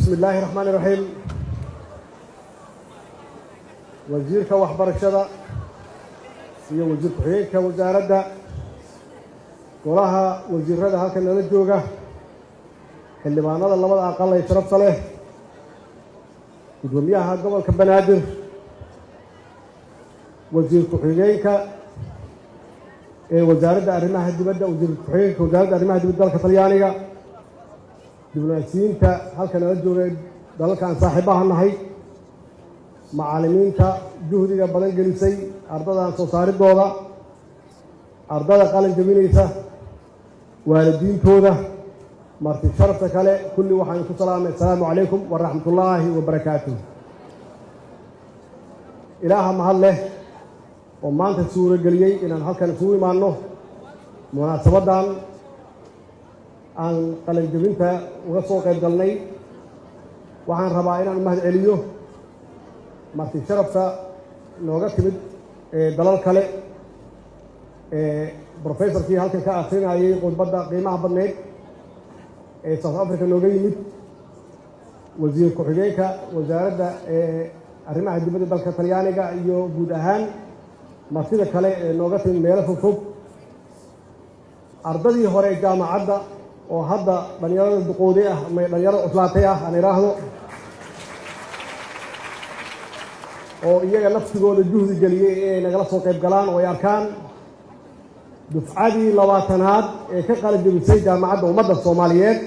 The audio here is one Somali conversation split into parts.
بسم الله الرحمن الرحيم. وزيرك وحبرشدة هي وزير كحيك وزارة وراها وزير هذا هكذا نجوجه اللي معنا الله ما أقل يشرف صله ودمياها قبل كبنادر وزير كحيك وزارة أرمها الدبدة وزير كحيك وزارة أرمها الدبدة الكطليانية دبلوماسيين هكذا نجوجه ذلك عن صاحبها النهي معلمين جهدي بدن جلسي أرضا صار الدولة أرضا قال جميلة والدين توده مرتي شرفتك على كل واحد السلام عليكم ورحمة الله وبركاته. إله محله وما أنت سورة جلية إن هل كان سوري مانو مناسبة دان عن قال جميلة وصوك الدلني وعن ربائنا المهد عليو marti sharafta nooga timid dalal kale professorkii halkan ka aqrinayay khudbadda qiimaha badneed South Africa nooga yimid wasiir ku-xigeenka wasaaradda arrimaha dibadda dalka Talyaaniga iyo guud ahaan martida kale nooga timid meelo fog ardadii hore jaamacadda oo hadda dhalinyarada duqoodey ah ama dhalinyarada cuslaatay ah aan iraahdo oo iyaga naftigooda juhdi galiyay ee nagala soo qayb galaan oo ay arkaan dufcadii 20aad ee ka qalin jabisay jaamacadda ummadda Soomaaliyeed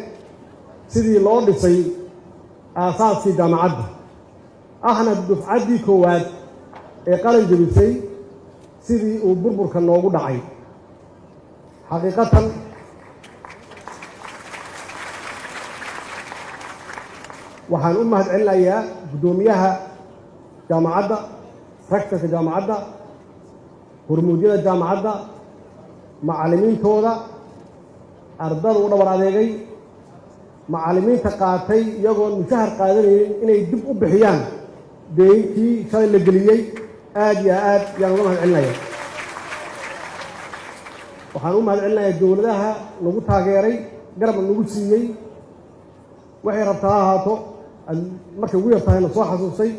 sidii loo dhisay aasaaskii jaamacadda ahna dufcadii koowaad ee qalin jabisay sidii uu burburka noogu dhacay xaqiiqatan waxaan u mahadcelinayaa gudoomiyaha jaamacadda rektorka jaamacadda hormuudiyada jaamacadda macallimiintooda ardada u dhabar adeegay macallimiinta qaatay iyagoo mushahar qaadanayeen inay dib u bixiyaan deyntii shalay la geliyey aad iyo aad yaan uga mahadcelinayaa waxaan u mahadcelinayaa dowladaha nagu taageeray garab nagu siiyey waxay rabtaa ha ahaato markay ugu yartahayna soo xasuustay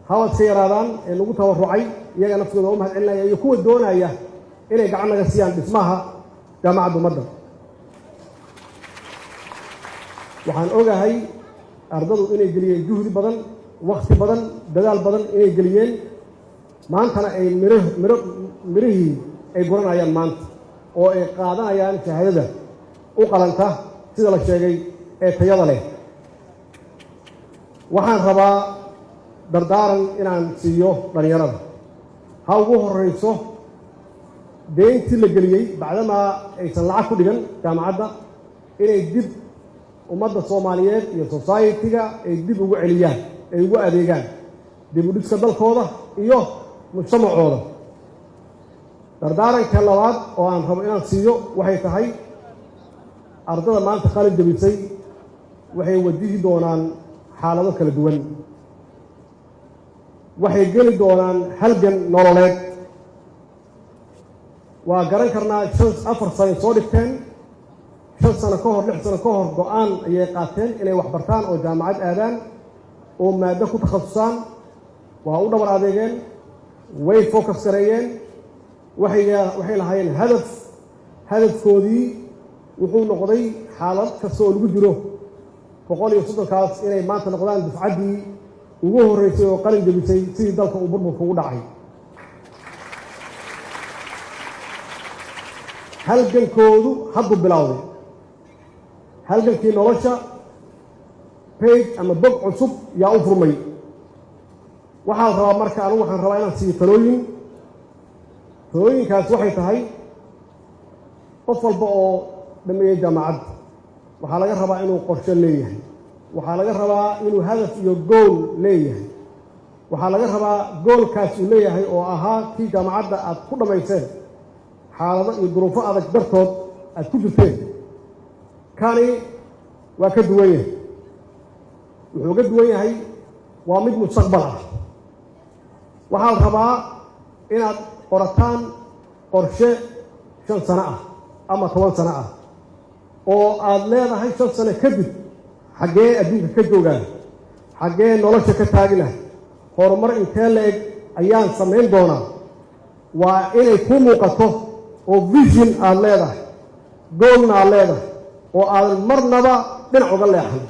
hawad seeraadaan ee lagu tawarucay iyaga naftooda u mahadcelinaya iyo kuwa doonaya inay gacan naga siiyaan dhismaha jaamacadda ummadda waxaan ogahay ardadu inay geliyeen juhdi badan waqti badan dadaal badan inay geliyeen maantana ay mirihii ay guranayaan maanta oo ay qaadanayaan shahaadada u qalanta sida la sheegay ee tayada leh waxaan rabaa dardaaran inaan siiyo dhalinyarada ha ugu horeyso deyntii la geliyey bacdamaa aysan lacag ku dhigan jaamacadda inay dib ummadda Soomaaliyeed iyo society-ga ay dib ugu celiyaan ay ugu adeegaan dib u dhiska dalkooda iyo mujtamacooda dardaaranka labaad oo aan rabo inaan siiyo waxay tahay ardada maanta qalin jabisay waxay wajihi doonaan xaalado kala duwan waxay geli doonaan halgan nololeed waa garan karnaa 4 sano soo dhigteen 5 sano ka hor 6 sano ka hor go'aan ayay qaateen inay wax bartaan oo jaamacad aadaan oo maado ku takhasusaan waa u dhabar adeegeen way focus gareeyeen waxay lahaayeen hadafkoodii wuxuu noqday xaalad kasta oo lagu jiro 130kaas inay maanta noqdaan dufcaddii ugu horeysay oo qalin jabisay sidii dalka uu burburka ugu dhacay halgankoodu haddu bilowday halgankii nolosha page ama bog cusub yaa u furmay waxaan rabaa marka anigu waxaan rabaa inaan siiyo talooyinkaas waxay tahay qof walba oo dhameeyay jaamacadda waxaa laga rabaa inuu qorshe leeyahay waxaa laga rabaa inuu hadaf iyo goal leeyahay waxaa laga rabaa goolkaas uu leeyahay oo ahaa kii jaamacadda aad ku dhamayseen xaalado iyo duruufo adag dartood aad ku jirteen kani waa ka duwan yahay wuxuu ka duwan yahay waa mid mustaqbal ah waxaa la rabaa inaad qorataan qorshe 5 sano ah ama 10 sano ah oo aad leedahay 5 sano kadib xaggee adduunka ka joogaa, xaggee nolosha ka taagina, horumar intee la eg ayaan samayn doonaa. waa inay ku muuqato oo vision aad leedahay, goolna aad leedahay, oo aadan marnaba dhinac uga leexan,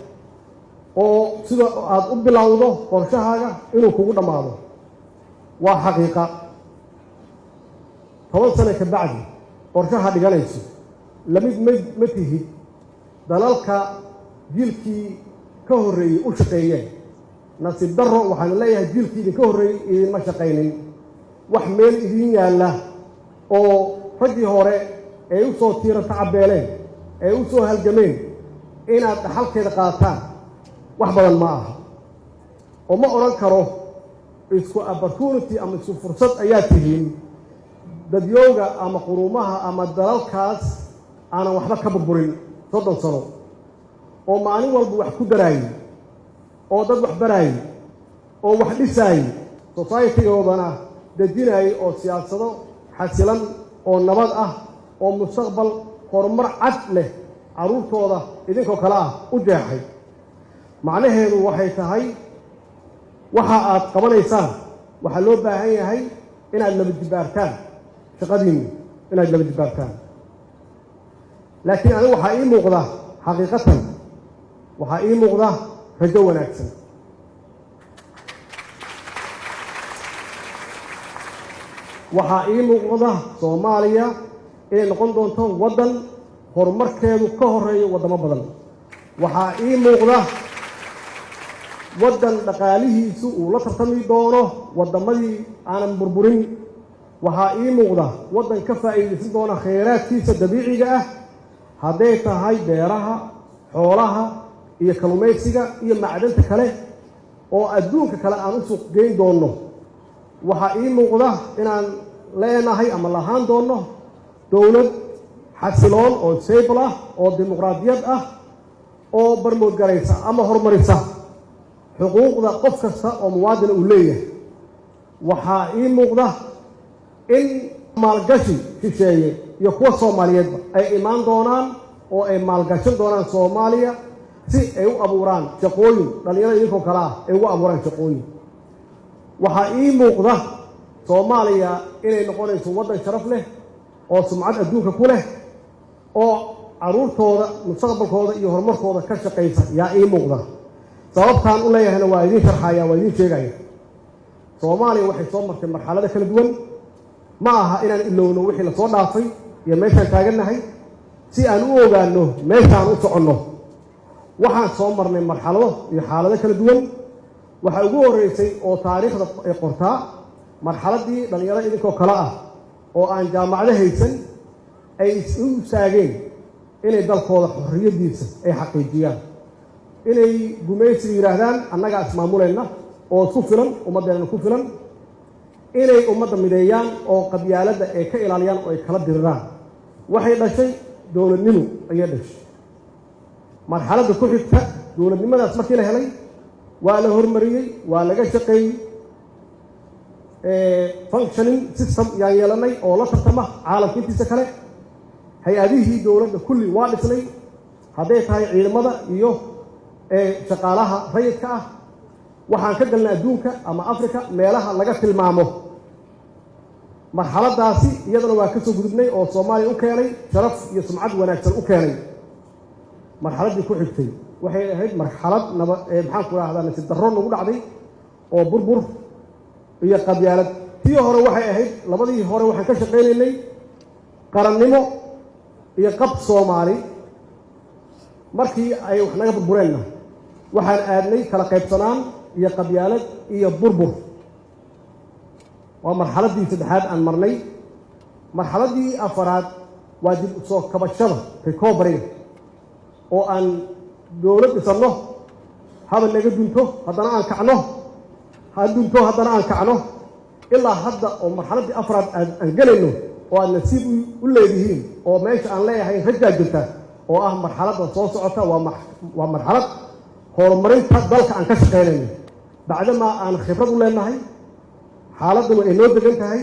oo sida aad u bilowdo qorshahaaga inuu kugu dhammaado. waa xaqiiqa 10 sano ka bacdi qorshaha dhiganayso lamid ma tihid dalalka jiilkii ka horreeyey u shaqeeyeen. nasiib darro waxaan leeyahay jiilkii idinka horreeyey idinma shaqaynin. wax meel idin yaalla oo raggii hore ay u soo tiira tacabeeleen, ay u soo halgameen inaad dhaxalkeeda qaataan wax badan ma aha. oo ma odhan karo isku opportunity ama isku fursad ayaa tihiin dadyooga ama quruumaha ama dalalkaas aanan waxba ka burburin 30 sano oo maalin walba wax ku daraayay, oo dad wax baraayay, oo wax dhisaayay, society-goodana dejinayay, oo siyaasado xasilan oo nabad ah oo mustaqbal horumar cad leh carruurtooda idinkoo kale ah u jeexay. macnaheedu waxay tahay waxa aad qabanaysaan waxaa loo baahan yahay inaad laba jibaartaan shaqadiinni, inaad laba jibaartaan. laakiin anigu waxaa ii muuqda xaqiiqatan, waxaa ii muuqda rajo wanaagsan. waxaa ii muuqda Soomaaliya inay noqon doonto waddan horumarkeedu ka horeeyo waddamo badan. waxaa ii muuqda waddan dhaqaalihiisu uu la tartami doono waddamadii aanan burburin. waxaa ii muuqda waddan ka faa'iidaysan doona khayraadkiisa dabiiciga ah, hadday tahay beeraha, xoolaha iyo kalluumaysiga iyo macdanta kale oo adduunka kale aan u suuq geyn doonno. waxaa ii muuqda inaan leenahay ama lahaan doonno dowlad xasiloon oo stable ah, oo dimuqraadiyad ah, oo barmoodgaraysa ama horumarisa xuquuqda qof kasta oo muwaadin uu leeyahay. waxaa ii muuqda in maalgashi shisheeye iyo kuwa Soomaaliyeedba ay imaan doonaan oo ay maalgashan doonaan Soomaaliya si ay u abuuraan shaqooyin, dhalinyarada idinkoo kale ah ay ugu abuuraan shaqooyin. waxaa ii muuqda Soomaaliya inay noqonayso waddan sharaf leh oo sumcad adduunka ku leh, oo carruurtooda mustaqbalkooda iyo horumarkooda ka shaqaysa yaa ii muuqda. sababtaan u leeyahayna waa idiin sharxaya, waa idiin sheegaya. Soomaaliya waxay soo martay marxalado kala duwan. ma aha inaan ilowno wixii la soo dhaafay iyo meeshaan taagannahay si aan u ogaanno meeshaan u soconno. waxaan soo marnay marxalado iyo xaalado kala duwan. waxaa ugu horreysay oo taariikhda ay qortaa marxaladdii dhalinyaro idinkoo kale ah oo aan jaamacado haysan ay u istaageen inay dalkooda xorriyaddiisa ay xaqiijiyaan, inay gumaysiga yidhaahdaan annagaa ismaamulayna oo isku filan, ummaddeena ku filan, inay ummadda mideeyaan oo qabyaaladda ay ka ilaaliyaan oo ay kala diriraan. waxay dhashay dowladnimo ayay dhashay. marxaladda ku xigta dowladnimadaas markii la helay waa la hormariyey, waa laga shaqeeyey, functioning system yaan yeelanay oo la tartama caalamka intiisa kale. hay-adihii dowladda kulli waa dhisnay, hadday tahay ciidamada iyo shaqaalaha rayidka ah. waxaan ka galnay adduunka ama Afrika meelaha laga tilmaamo. marxaladdaasi iyadana waa ka soo gudubnay oo Soomaaliya u keenay sharaf iyo sumcad wanaagsan u keenay. marxaladdii ku xigtay waxay ahayd marxalad maxaan ku raahdaa nasiib darro nagu dhacday oo burbur iyo qabyaalad. tii hore waxay ahayd, labadii hore waxaan ka shaqaynaynay qarannimo iyo qab Soomaali. markii ay wax naga burbureenna waxaan aadnay kala qaybsanaan iyo qabyaalad iyo burbur. waa marxaladdii saddexaad aan marnay. marxaladdii afaraad waa dib u soo kabashada recovery, oo aan dowlad dhisanno, haba naga dunto haddana aan kacno, ha dunto haddana aan kacno, ilaa hadda oo marxaladdii afraad aan gelayno oo aad nasiib u leedihiin oo meesha aan leeyahay rajaa jirta oo ah marxaladda soo socota. waa marxalad horumarinta dalka aan ka shaqaynayno bacdamaa aan khibrad u leenahay, xaaladuna ay noo degan tahay.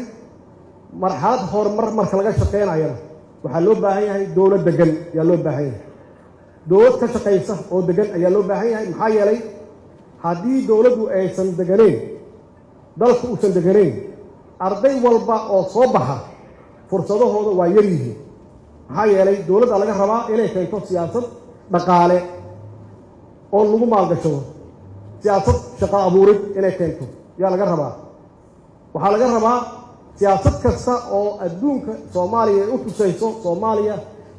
marxalad horumar marka laga shaqaynayana waxaa loo baahan yahay dowlad degan yaa loo baahan yahay. dowlad ka shaqaysa oo degan ayaa loo baahan yahay maxaa yeelay haddii dowladdu aysan deganeyn dalku uusan deganeyn arday walba oo soo baxa fursadahooda waa yar yihiin maxaa yeelay dowladda laga rabaa inay keento siyaasad dhaqaale oo lagu maalgashado siyaasad shaqo abuurid inay keento yaa laga rabaa waxaa laga rabaa siyaasad kasta oo adduunka soomaaliya ay u tusayso soomaaliya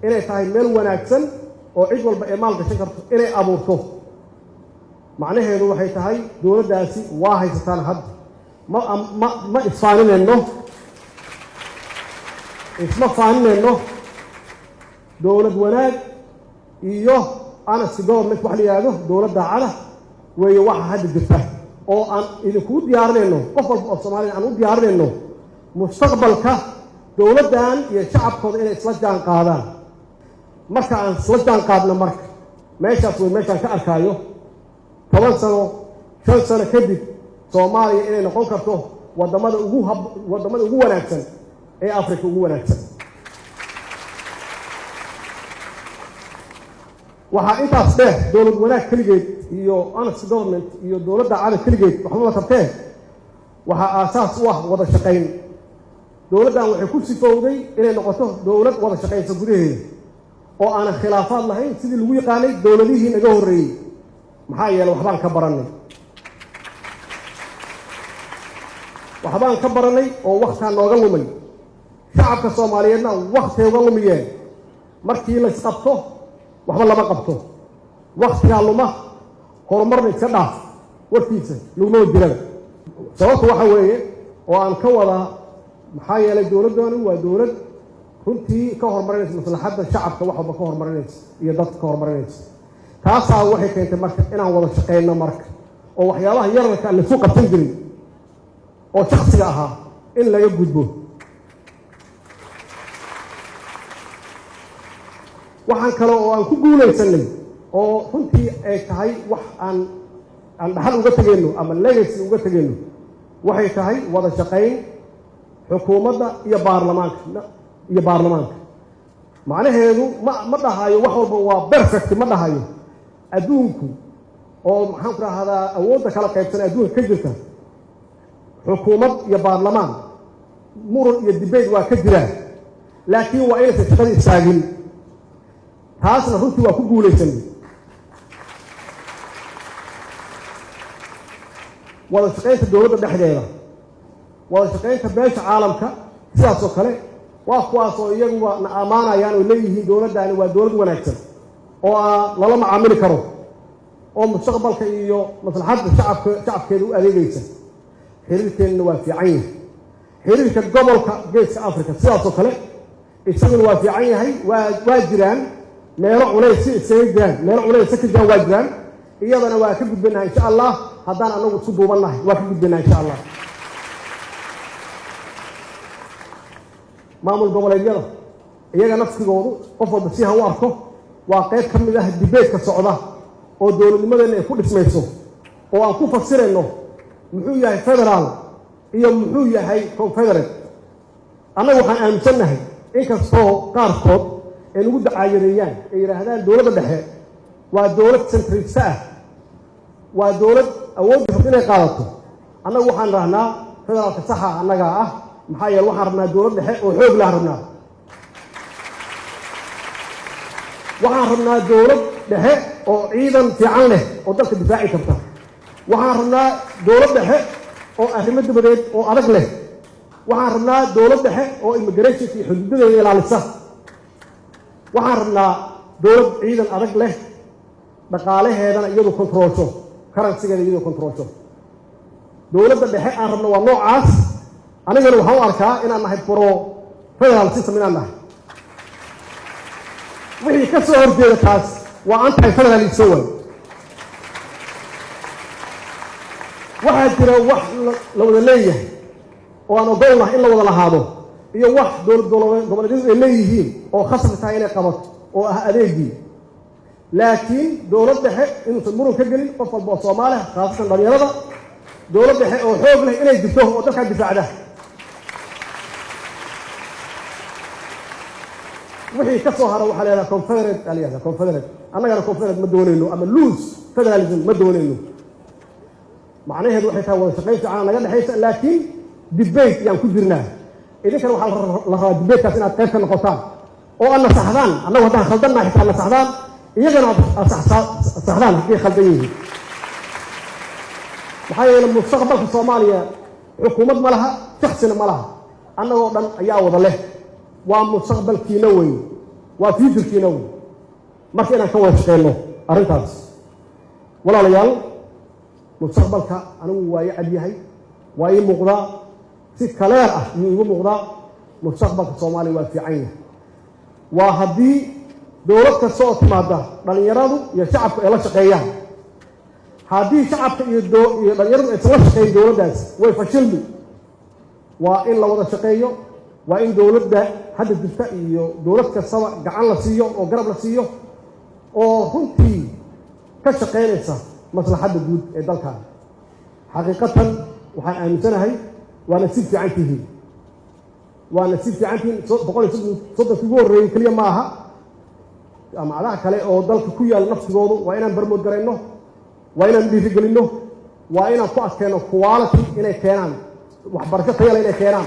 inay tahay meel wanaagsan oo cid walba ay maalgashan karto inay abuurto macnaheedu waxay tahay dowladdaasi waa haysataan hadda ma isfaaninayno isma faaninayno dowlad wanaag iyo honest government wax la yidhaahdo dowlad daacada weeye waxa hadda jirta oo aan idinkugu diyaarinayno qof walba oo soomaaliya aan u diyaarinayno mustaqbalka dowladdan iyo shacabkooda inay isla jaan qaadaan marka aan isla jaan qaadno marka meeshaas way meeshaan ka arkaayo 10 sano 5 sano kadib soomaaliya inay noqon karto wadamada ugu wanaagsan ee afrika ugu wanaagsan waxaa intaas dheer dowlad wanaag keligeed iyo honest government iyo dowladda caada keligeed waxba ma tartee waxaa aasaas u ah wada shaqayn dowladdan waxay ku sifowday inay noqoto dowlad wada shaqaysa gudaheeda oo aanan khilaafaad lahayn sidii lagu yaqaanay dowladihii naga horreeyey maxaa yeelay waxbaan ka baranay oo wakhtaa nooga lumay shacabka soomaaliyeedna waktay uga lumiyeen markii la isqabto waxba lama qabto wakhtigaa luma horumarna iska dhaaf warkiisa laguma jirada sababta waxa weeye oo aan ka wadaa maxaa yeelay dowladdooni waa dowlad runtii ka horumarinaysa maslaxadda shacabka wax walba ka horumarinaysa iyo dadka ka horumarinaysa taasaa waxay keentay marka inaan wada shaqayno marka oo waxyaabaha yararka aan lasu qabsan jirin oo shaksiga ahaa in laga gudbo waxaan kale oo aan ku guulaysanay oo runtii ay tahay wax aan dhaxal uga tegayno ama legacy uga tegayno waxay tahay wada shaqayn xukuumadda iyo baarlamaanka macnaheedu ma dhahayo wax walba waa perfect ma dhahayo adduunku oo maxaan ku rahdaa awoodda kala qaybsan adduunka ka jirta xukuumad iyo baarlamaan muran iyo debate waa ka jiraan laakiin waa inaysan shaqada istaagin taasna runtii waa ku guulaysanay wada shaqaynta dowladda dhexdeeda wada shaqaynta beesha caalamka sidaas oo kale waa kuwaas oo iyaguba na ammaanayaan oo leeyihiin dowladdaani waa dowlad wanaagsan oo lala macaamili karo oo mustaqbalka iyo maslaxadda shacabkeeda u adeegaysa xiriirkeennana waa fiican yahay xiriirka gobolka geeska africa sidaas oo kale isaguna waa fiican yahay waa jiraan meelo culays isaga jiraan meelo culays ka jiraan waa jiraan iyadana waa ka gudbinaha insha allah haddaan anagu isku duubannahay waa ka gudbinaha insha allah maamul goboleedyada iyaga nafsigoodu qof walba si ha u arko waa qayb ka mid ah dibeedka socda oo dowladnimadeenna ay ku dhismayso oo aan ku fasirayno muxuu yahay federaal iyo muxuu yahay confederate annaga waxaan aaminsannahay inkastoo qaarkood ay nagu dacaayadeeyaan ay yidhaahdaan dowladda dhexe waa dowlad centrista ah waa dowlad awoodda rabta inay qaadato annagu waxaan rahnaa federaalka saxa annagaa ah maxaa yeele waxaan rabnaa dowlad dhexe oo xoog lahan rabnaa waxaan rabnaa dowlad dhexe oo ciidan fiican leh oo dalka difaaci karta waxaan rabnaa dowlad dhexe oo arrimo dabadeed oo adag leh waxaan rabnaa dowlad dhexe oo immigrationka iyo xuduudadeeda ilaalisa waxaan rabnaa dowlad ciidan adag leh dhaqaalaheedana iyadu kontroolsho karansigeeda iyadu kontroolsho dowladda dhexe aan rabno waa noocaas anigana waxaan u arkaa inaan nahay pro federal system inaan nahay wixii ka soo horjeeda taas waa anti federalism way waxaa jira wax la wada leeyahay oo aan ogolnahay in la wada lahaado iyo wax dowlad goboleedyadu ay leeyihiin oo khasab tahay inay qabato oo ah adeegii laakiin dowlad dhexe inuusan muran ka gelin qof walba oo Soomaaliya khaasatan dhalinyarada dowlad dhexe oo xoog leh inay jirto oo dalka difaacda wixii ka soo hara waxaa la yidhaha confederate aa la yidhahda confederate annagana confederate ma doonayno ama loose federalism ma doonayno macnaheedu waxay tahay wada shaqayn fiican naga dhexaysa laakiin debate yaan ku jirnaa idinkana waxaa la rabaa debatekaas inaad qayb ka noqotaan oo aad nasaxdaan annagu haddaan khaldannaha xitaa nasaxdaan iyagana aad saxdaan haddii khaldan yihiin maxaa yeele mustaqbalka soomaaliya xukuumad ma laha shaksina ma laha annagoo dhan ayaa wada leh waa mustaqbalkiina wey waa futurkiina wey marka inaan ka wada shaqeyno arrintaas walaalayaal mustaqbalka anigu waa ii cad yahay waa ii muuqdaa si kaleer ah iyuu igu muuqdaa mustaqbalka soomaaliya waa fiican yahay waa haddii dowlad kasta oo timaada dhallinyaradu iyo shacabku ay la shaqeeyaan haddii shacabka iyo dhallinyaradu aysan la shaqeeyin dowladdaas way fashilmi waa in la wada shaqeeyo waa in dowladda hadda jirta iyo dowlad kastaba gacan la siiyo oo garab la siiyo oo runtii ka shaqaynaysa maslaxadda guud ee dalkan xaqiiqatan waxaan aaminsanahay waana si fiican tihiin waana si fiican tihiin 130 ugu horreeyey keliya ma aha jaamacadaha kale oo dalka ku yaal naftigoodu waa inaan barmood garayno waa inaan dhiirigelinno waa inaan ku adkeenno quality inay keenaan waxbarasho tayo leh inay keenaan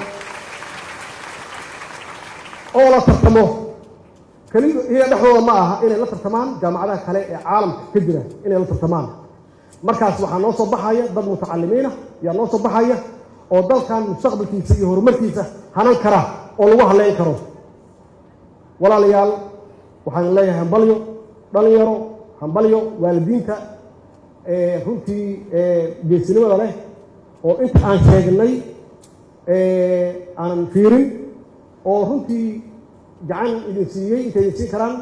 oo la tartamo keliya iyaga dhexdooda ma aha inay la tartamaan jaamacadaha kale ee caalamka ka jira inay la tartamaan markaas waxaa noo soo baxaya dad mutacalimiina yaa noo soo baxaya oo dalkan mustaqbalkiisa iyo horumarkiisa hanan kara oo lagu haleyn karo walaalayaal waxaan leeyahay hambalyo dhalinyaro hambalyo waalidiinta runtii geesinimada leh oo inta aan sheegnay aanan fiirin oo runtii gacan idin siiyey intay idin siin karaan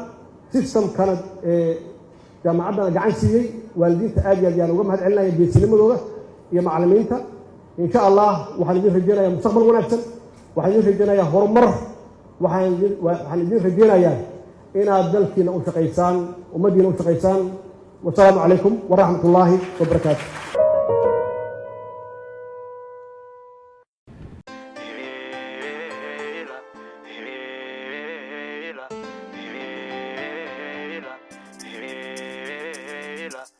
systemkana jaamacaddana gacan siiyey waalidiinta aad iyo aad yaan uga mahad celinaya geesinimadooda iyo macallimiinta insha allah waxaan idin rajeynayaa mustaqbal wanaagsan waxaan idin rajeynayaa horumar waxaan idin rajeynayaa inaad dalkiina u shaqaysaan ummaddiina u shaqaysaan wasalaamu calaykum waraxmat ullaahi wabarakaatu